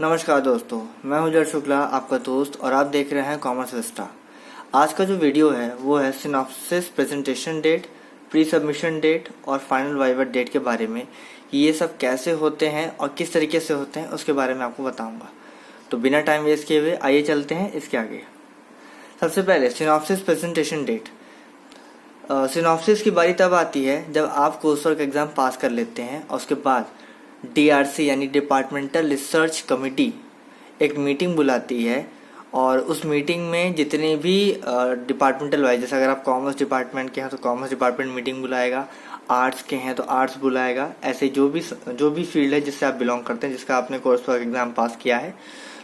नमस्कार दोस्तों, मैं हूं जय शुक्ला, आपका दोस्त, और आप देख रहे हैं कॉमर्स विस्टा। आज का जो वीडियो है वो है synopsis, presentation date, pre submission date और फाइनल वाइवा डेट के बारे में। ये सब कैसे होते हैं और किस तरीके से होते हैं उसके बारे में आपको बताऊंगा। तो बिना टाइम वेस्ट किए हुए आइए चलते हैं इसके आगे। सबसे पहले सिनॉप्सिस प्रेजेंटेशन डेट। सिनॉप्सिस की बारी तब आती है जब आप कोर्स वर्क एग्जाम पास कर लेते हैं और उसके बाद DRC यानी डिपार्टमेंटल रिसर्च कमेटी एक मीटिंग बुलाती है, और उस मीटिंग में जितने भी डिपार्टमेंटल वाइज, जैसे अगर आप कॉमर्स डिपार्टमेंट के हैं तो कॉमर्स डिपार्टमेंट मीटिंग बुलाएगा, आर्ट्स के हैं तो आर्ट्स बुलाएगा, ऐसे जो भी फील्ड है जिससे आप बिलोंग करते हैं, जिसका आपने कोर्स वर्क एग्जाम पास किया है,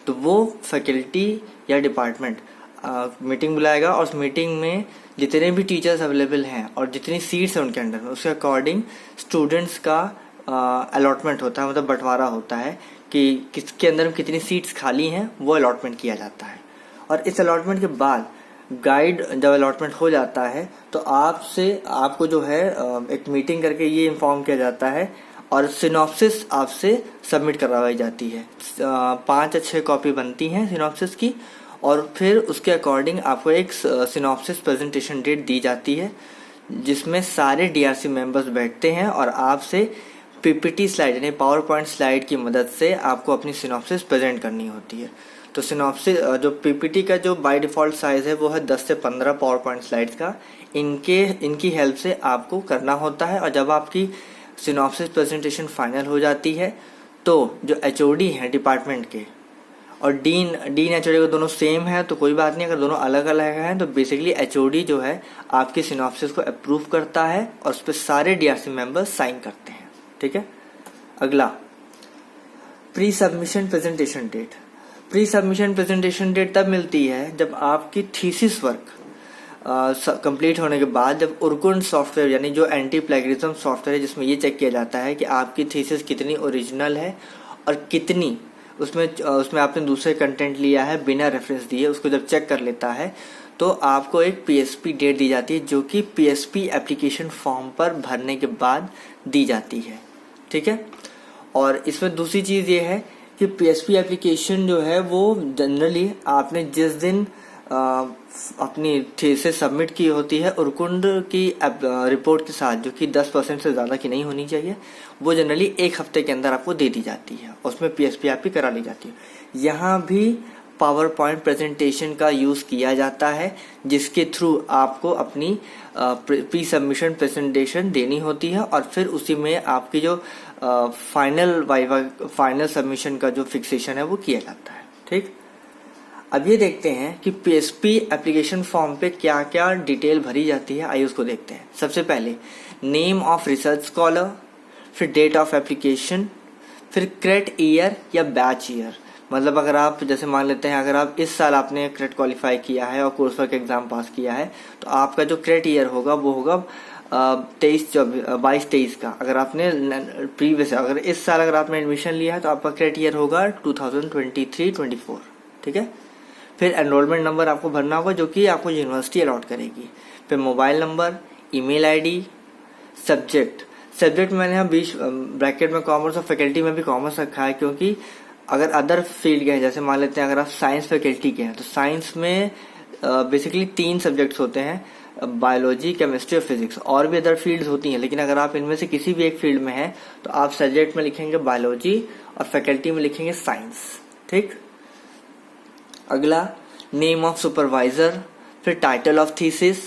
तो वो फैकल्टी या डिपार्टमेंट मीटिंग बुलाएगा। और उस मीटिंग में जितने भी टीचर्स अवेलेबल हैं और जितनी सीट्स हैं उनके अंडर में, उसके अकॉर्डिंग स्टूडेंट्स का अलॉटमेंट होता है, मतलब बंटवारा होता है कि किसके अंदर कितनी सीट्स खाली हैं, वो अलॉटमेंट किया जाता है। और इस अलॉटमेंट के बाद गाइड जब अलॉटमेंट हो जाता है तो आपको जो है एक मीटिंग करके ये इन्फॉर्म किया जाता है और सिनॉप्सिस आपसे सबमिट करवाई जाती है। 5 या 6 कॉपी बनती हैं सिनॉप्सिस की, और फिर उसके अकॉर्डिंग आपको एक सिनॉप्सिस प्रेजेंटेशन डेट दी जाती है, जिसमें सारे DRC मेंबर्स बैठते हैं और आपसे PPT स्लाइड यानी पावर पॉइंट स्लाइड की मदद से आपको अपनी सिनॉप्सिस प्रेजेंट करनी होती है। तो सिनॉप्सिस जो PPT का जो बाय डिफ़ॉल्ट साइज है वो है 10 से 15 पावर पॉइंट स्लाइड्स का। इनकी हेल्प से आपको करना होता है। और जब आपकी सिनॉप्सिस प्रेजेंटेशन फाइनल हो जाती है तो जो HOD हैं डिपार्टमेंट के और डीन HOD को दोनों सेम है तो कोई बात नहीं, अगर दोनों अलग अलग हैं तो बेसिकली HOD जो है आपकी सिनॉप्सिस को अप्रूव करता है और उस पर सारे DRC मेंबर्स साइन करते हैं। ठीक है। अगला, pre submission presentation date. Pre submission presentation date तब मिलती है जब आपकी थीसिस वर्क कंप्लीट होने के बाद, जब उर्कुंड सॉफ्टवेयर यानी जो एंटी प्लेगरिज्म सॉफ्टवेयर है, जिसमें ये चेक किया जाता है कि आपकी थीसिस कितनी ओरिजिनल है और कितनी उसमें आपने दूसरे कंटेंट लिया है बिना रेफरेंस दिए, उसको जब चेक कर लेता है तो आपको एक PSP डेट दी जाती है, जो कि PSP एप्लीकेशन फॉर्म पर भरने के बाद दी जाती है। ठीक है। और इसमें दूसरी चीज़ ये है कि PSP एप्लीकेशन जो है वो जनरली आपने जिस दिन अपनी थीसिस सबमिट की होती है उर्कुंड की रिपोर्ट के साथ, जो कि 10% से ज़्यादा की नहीं होनी चाहिए, वो जनरली 1 हफ्ते के अंदर आपको दे दी जाती है। उसमें PSP आपकी करा ली जाती है। यहाँ भी पावर पॉइंट प्रेजेंटेशन का यूज़ किया जाता है, जिसके थ्रू आपको अपनी प्री सबमिशन प्रेजेंटेशन देनी होती है और फिर उसी में आपकी जो फाइनल सबमिशन का जो फिक्सेशन है वो किया जाता है। ठीक। अब ये देखते हैं कि PSP एप्लीकेशन फॉर्म पे क्या क्या डिटेल भरी जाती है, आइए उसको देखते हैं। सबसे पहले नेम ऑफ रिसर्च स्कॉलर, फिर डेट ऑफ एप्लीकेशन, फिर क्रेट ईयर या बैच ईयर। मतलब अगर आप जैसे मान लेते हैं, अगर आप इस साल आपने क्रेट क्वालिफाई किया है और कोर्स वर्क एग्जाम पास किया है तो आपका जो क्रेट ईयर होगा वो होगा 22-23 का। अगर आपने प्रीवियस अगर इस साल अगर आपने एडमिशन लिया है तो आपका क्रेट ईयर होगा 2023-24। ठीक है। फिर एनरोलमेंट नंबर आपको भरना होगा, जो कि आपको यूनिवर्सिटी अलॉट करेगी। फिर mobile number, email ID, subject मैंने यहाँ बीच ब्रैकेट में कॉमर्स और फैकल्टी में भी कॉमर्स रखा है, क्योंकि अगर अदर फील्ड के हैं, जैसे मान लेते हैं अगर आप साइंस फैकल्टी के हैं तो साइंस में बेसिकली 3 सब्जेक्ट्स होते हैं, बायोलॉजी, केमिस्ट्री और फिजिक्स। और भी अदर फील्ड्स होती हैं, लेकिन अगर आप इनमें से किसी भी एक फील्ड में हैं तो आप सब्जेक्ट में लिखेंगे बायोलॉजी और फैकल्टी में लिखेंगे साइंस। ठीक। अगला, नेम ऑफ सुपरवाइजर, फिर टाइटल ऑफ थीसिस,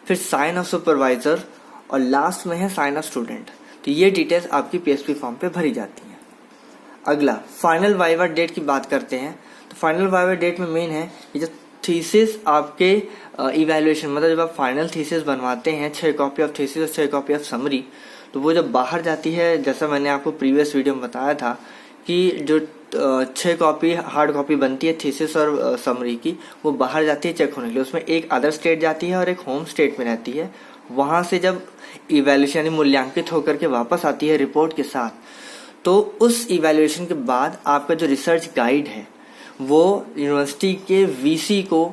फिर साइन ऑफ सुपरवाइजर और लास्ट में है साइन ऑफ स्टूडेंट। तो ये डिटेल्स आपकी PSP फॉर्म पे भरी जाती हैं। अगला, फाइनल वाइवा डेट की बात करते हैं। तो फाइनल वाइवा डेट में मेन है कि जब थीसिस आपके इवैल्यूएशन, मतलब जब आप फाइनल थीसिस बनवाते हैं, 6 कॉपी ऑफ थीसिस और 6 कॉपी ऑफ समरी, तो वो जब बाहर जाती है, जैसा मैंने आपको प्रीवियस वीडियो में बताया था कि जो 6 कॉपी हार्ड कॉपी बनती है थीसिस और समरी की, वो बाहर जाती है चेक होने के लिए। उसमें एक अदर स्टेट जाती है और एक होम स्टेट में रहती है। वहाँ से जब इवैल्यूएशन यानी मूल्यांकित होकर के वापस आती है रिपोर्ट के साथ, तो उस इवैल्यूएशन के बाद आपका जो रिसर्च गाइड है वो यूनिवर्सिटी के VC को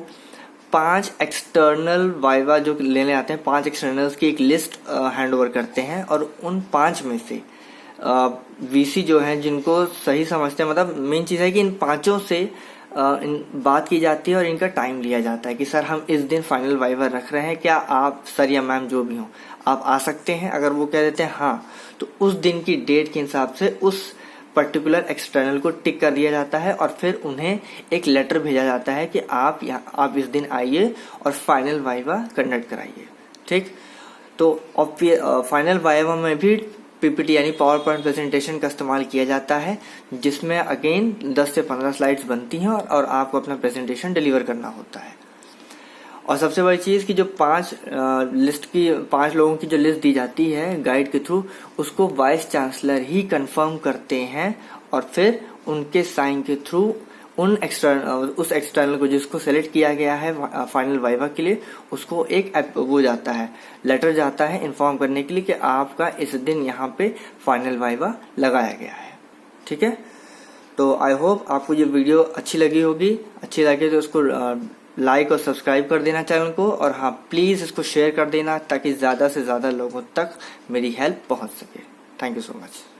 5 एक्सटर्नल वाइवा जो लेने आते हैं, 5 एक्सटर्नल्स की एक लिस्ट हैंड ओवर करते हैं और उन 5 में से वीसी जो है जिनको सही समझते हैं, मतलब मेन चीज़ है कि इन पांचों से बात की जाती है और इनका टाइम लिया जाता है कि सर हम इस दिन फाइनल वाइवा रख रहे हैं, क्या आप सर या मैम जो भी हो आप आ सकते हैं। अगर वो कह देते हैं हाँ, तो उस दिन की डेट के हिसाब से उस पर्टिकुलर एक्सटर्नल को टिक कर दिया जाता है और फिर उन्हें एक लेटर भेजा जाता है कि आप इस दिन आइए और फाइनल वाइवा कंडक्ट कराइए। ठीक, तो फाइनल वाइवा में भी पीपीटी यानी पावर पॉइंट प्रेजेंटेशन का इस्तेमाल किया जाता है, जिसमें अगेन 10 से 15 स्लाइड्स बनती हैं और आपको अपना प्रेजेंटेशन डिलीवर करना होता है। और सबसे बड़ी चीज़ कि जो 5 लोगों की जो लिस्ट दी जाती है गाइड के थ्रू, उसको वाइस चांसलर ही कंफर्म करते हैं और फिर उनके साइन के थ्रू उस एक्सटर्नल को जिसको सेलेक्ट किया गया है फाइनल वाइवा के लिए, उसको एक वो जाता है, लेटर जाता है इन्फॉर्म करने के लिए कि आपका इस दिन यहाँ पे फाइनल वाइवा लगाया गया है। ठीक है, तो आई होप आपको ये वीडियो अच्छी लगी होगी। अच्छी लगे तो उसको लाइक और सब्सक्राइब कर देना चैनल को, और हाँ प्लीज़ इसको शेयर कर देना ताकि ज़्यादा से ज़्यादा लोगों तक मेरी हेल्प पहुँच सके। Thank you so much.